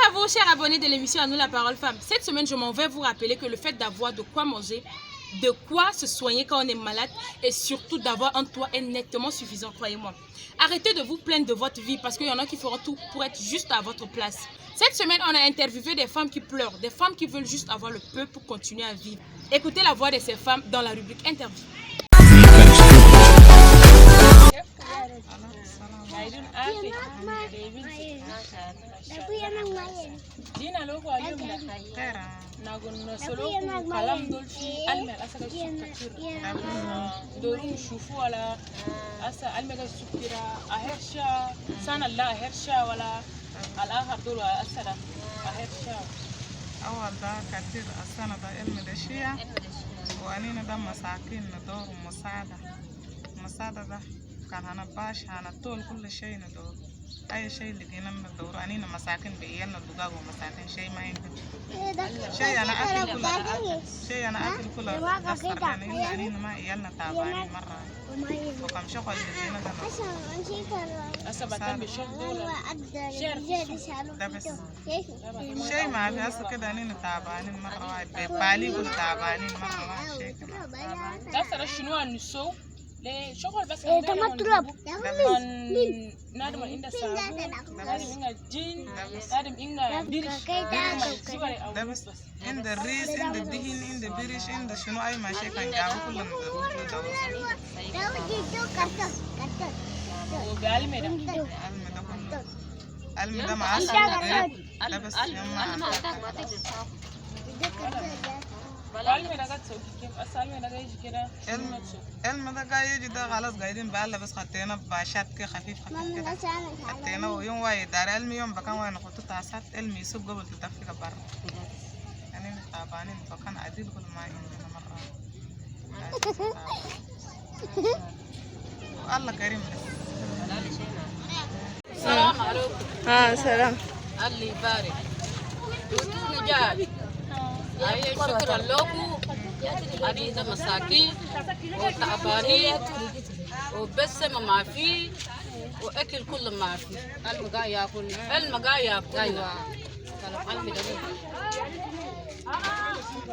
à vous, chers abonnés de l'émission À nous la parole femme. Cette semaine, je m'en vais vous rappeler que le fait d'avoir de quoi manger, de quoi se soigner quand on est malade et surtout d'avoir un toit est nettement suffisant, croyez-moi. Arrêtez de vous plaindre de votre vie parce qu'il y en a qui feront tout pour être juste à votre place. Cette semaine, on a interviewé des femmes qui pleurent, des femmes qui veulent juste avoir le peu pour continuer à vivre. Écoutez la voix de ces femmes dans la rubrique interview. Dina loko alumna nagun solo kalam dolfi alme asaka sukira dorum shufu wala asa alme ga sukira ahersha sana la ahersha wala alaha dulu asara ahersha أول ده كتير السنة ده علم دشية وأنينا ده مساكين ندور مساعدة ده كان هنباش هنطول كل شيء ندور أي شيء لقينا ندور أنينا مساكين بيجينا دقاق ومساكين شيء ما يمكن شيء أنا أكل كله أصفر يعني أنينا ما يجينا تعبانين مرة وكم شغل لقينا ده أسبتان بشوف دولة ده بس شيء ما في أصلا كده أنينا تعبانين مرة واحد ببالي كل تعبانين مرة واحد شيء كمان أسرع شنو النسو شغل بس تمطرب نادم عند سابو نادم عند جين نادم عند بيرش ده بس عند الريس عند الدهن عند بيرش عند شنو أي ما شيء كان جابه كله وبالمدة المدة مع الصغير ده بس المدة قاعد يجي ده خلاص قاعدين بقى بس خطينا باشات كده خفيف كده خطينا ويوم واحد دار المي يوم بكان وانا خطوط تعسات المي يسوق قبل تدفق برا يعني تعبانين فكان عديل كل ما عندنا مرة الله كريم السلام عليكم. سلام. الله يبارك. دوتوني جاي. أي شكرا لكم. أنا مساكين وتعبانين وبسمة ما في وأكل كل ما في. المقا ياكل. أيوة.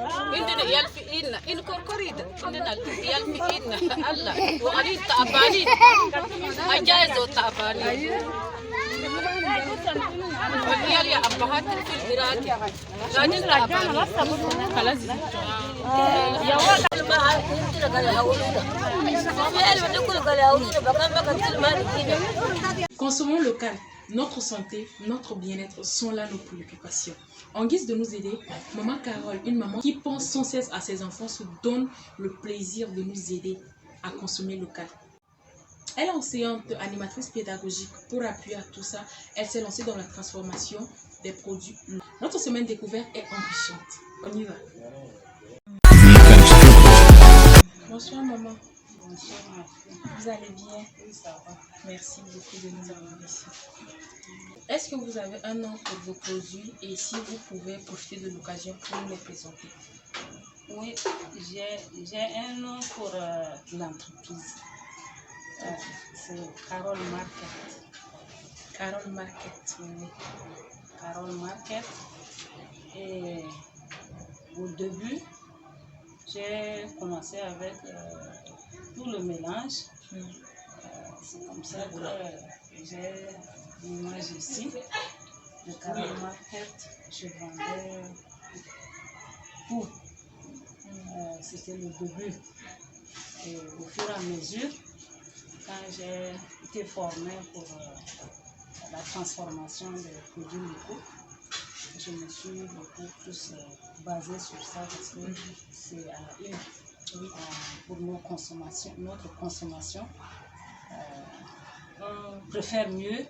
عندنا يلفي إن كوركوريدا عندنا يلفي إن الله وأنا تعبانين أجازة وتعبانين والعيال يا أبهات في البراد لكن تعبانين خلاص يا Consommons local. Notre santé, notre bien-être sont là nos préoccupations. En guise de nous aider, maman Carole, une maman qui pense sans cesse à ses enfants, se donne le plaisir de nous aider à consommer local. Elle est enseignante, animatrice pédagogique. Pour appuyer à tout ça, elle s'est lancée dans la transformation des produits. Notre semaine découverte est enrichante. On y va. Bonsoir maman. Vous allez bien? Oui, ça va. Merci beaucoup de nous avoir ici. Est-ce que vous avez un nom pour vos produits et si vous pouvez profiter de l'occasion pour nous les présenter? Oui, j'ai un nom pour l'entreprise. C'est Carole Market. Carole Market. Oui. Carole Market. Et au début, j'ai commencé avec tout le mélange. C'est comme ça que j'ai l'image ici. Le Carole Market, je vendais tout. C'était le début. Et au fur et à mesure, quand j'ai été formée pour la transformation des produits locaux, je me suis beaucoup plus basée sur ça parce que c'est à la une pour notre consommation. On préfère mieux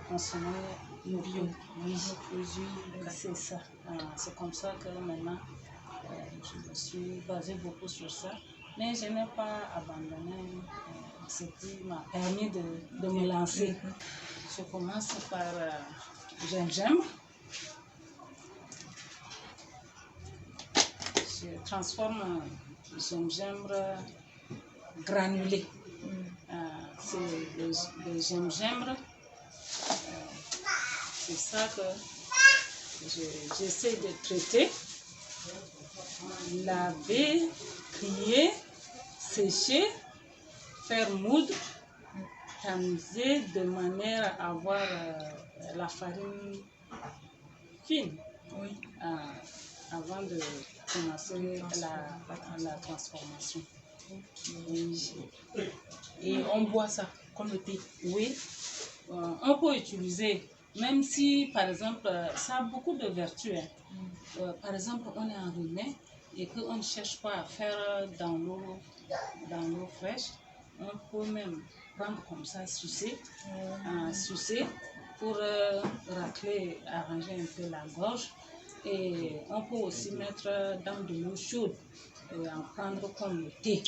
consommer nos bio. Oui, c'est ça. C'est comme ça que maintenant je me suis basée beaucoup sur ça. Mais je n'ai pas abandonné ce qui m'a permis de me lancer. Je commence par gingembre. Je transforme le gingembre granulé. C'est le gingembre c'est ça que j'essaie de traiter. Laver, trier, sécher, faire moudre, tamiser de manière à avoir la farine fine. Oui. Avant de commencer la transformation. Oui. Et on boit ça comme le thé. Oui. On peut utiliser, même si par exemple, ça a beaucoup de vertus. Par exemple, on est enrhumé et qu'on ne cherche pas à faire dans l'eau fraîche, on peut même prendre comme ça, sucer pour racler, arranger un peu la gorge. Et on peut aussi mettre dans de l'eau chaude et en prendre comme le thé.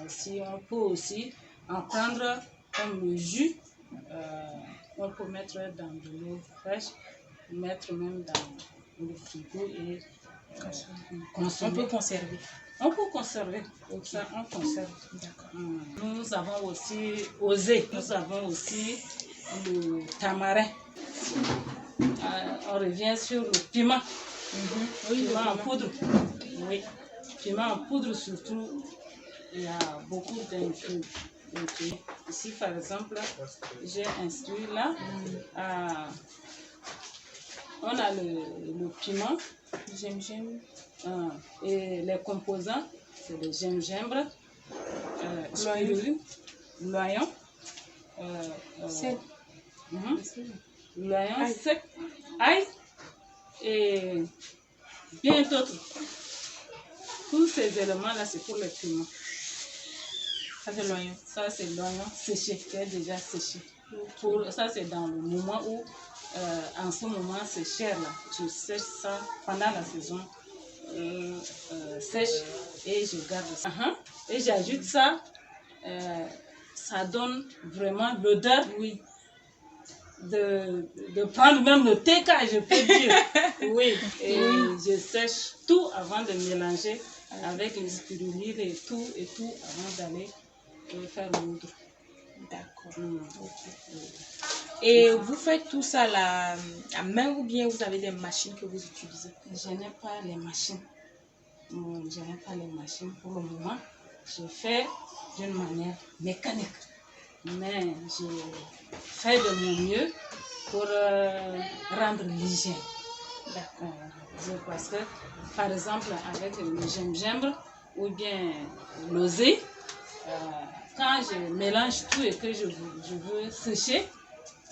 Si on peut aussi en prendre comme le jus, on peut mettre dans de l'eau fraîche, mettre même dans le frigo et consommer. On peut conserver. On peut conserver. Ça, on conserve. Nous avons aussi osé. Nous avons aussi le tamarin. On revient sur le piment. Oui, piment en poudre. Oui. Piment en poudre surtout. Il y a beaucoup d'inclus. Ici, par exemple, j'ai inscrit là. On a le piment, gingembre. Et les composants, c'est le gingembre, spiruline, l'oignon, sel. L'oignon sec, ail et bien d'autres. Tous ces éléments-là, c'est pour le piment. Ça, c'est l'oignon. Ça, c'est l'oignon séché, qui est déjà séché. Ça, c'est dans le moment où, en ce moment, c'est cher là. Je sèche ça pendant la saison sèche et je garde ça. Et j'ajoute ça, ça donne vraiment l'odeur. Oui. De prendre même le thé, je peux dire. Oui. Et je sèche tout avant de mélanger avec les spiruline et tout avant d'aller faire l'autre. D'accord. Et vous faites tout ça à main ou bien vous avez des machines que vous utilisez? Je n'ai pas les machines. Je n'ai pas les machines pour le moment. Je fais d'une manière mécanique. Mais je fais de mon mieux pour rendre l'hygiène. D'accord. Parce que, par exemple, avec le gingembre ou bien l'osé, quand je mélange tout et que je veux sécher,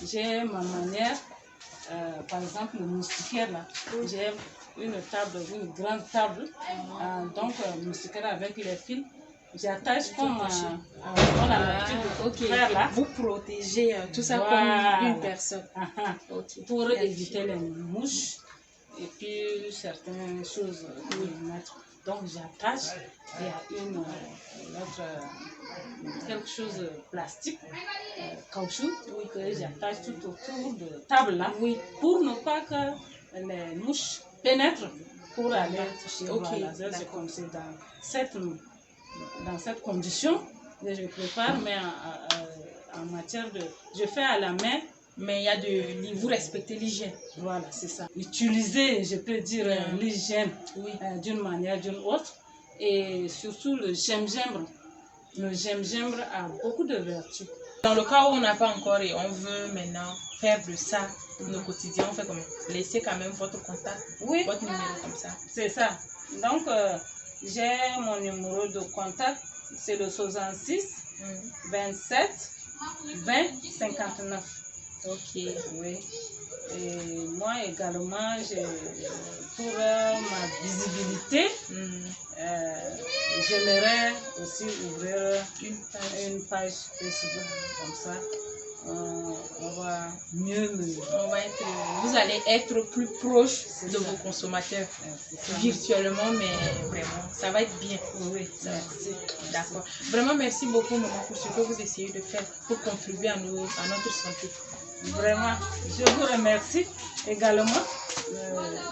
j'ai ma manière, par exemple le moustiquaire là, j'ai une grande table, donc moustiquaire avec les fils, j'attache comme on a l'habitude de faire là. Vous protégez tout ça comme une personne. Pour éviter les mouches et puis certaines choses à mettre. Donc j'attache, il y a quelque chose de plastique, caoutchouc, que j'attache tout autour de la table là, pour ne pas que les mouches pénètrent pour aller toucher. Voilà, c'est comme c'est dans cette condition que je prépare, mais en matière de... Je fais à la main. Mais il y a vous respectez l'hygiène. Voilà, c'est ça. Utiliser, je peux dire, l'hygiène d'une manière ou d'une autre. Et surtout le gingembre. Le gingembre a beaucoup de vertus. Dans le cas où on n'a pas encore et on veut maintenant faire de ça pour le quotidien, on fait comment? Laissez quand même votre contact, votre numéro comme ça. C'est ça. Donc, j'ai mon numéro de contact, c'est le 66 27 20 59. Oui. Et moi également, pour ma visibilité, j'aimerais aussi ouvrir une page Facebook comme ça. On va mieux vous allez être plus proche de vos consommateurs virtuellement, mais vraiment, ça va être bien. D'accord. Vraiment, merci beaucoup, maman, pour ce que vous essayez de faire pour contribuer à notre santé. Vraiment, je vous remercie également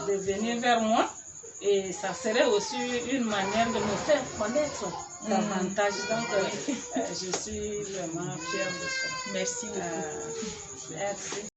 de venir vers moi et ça serait aussi une manière de me faire connaître davantage. Donc, je suis vraiment fière de ça. Merci beaucoup. Merci.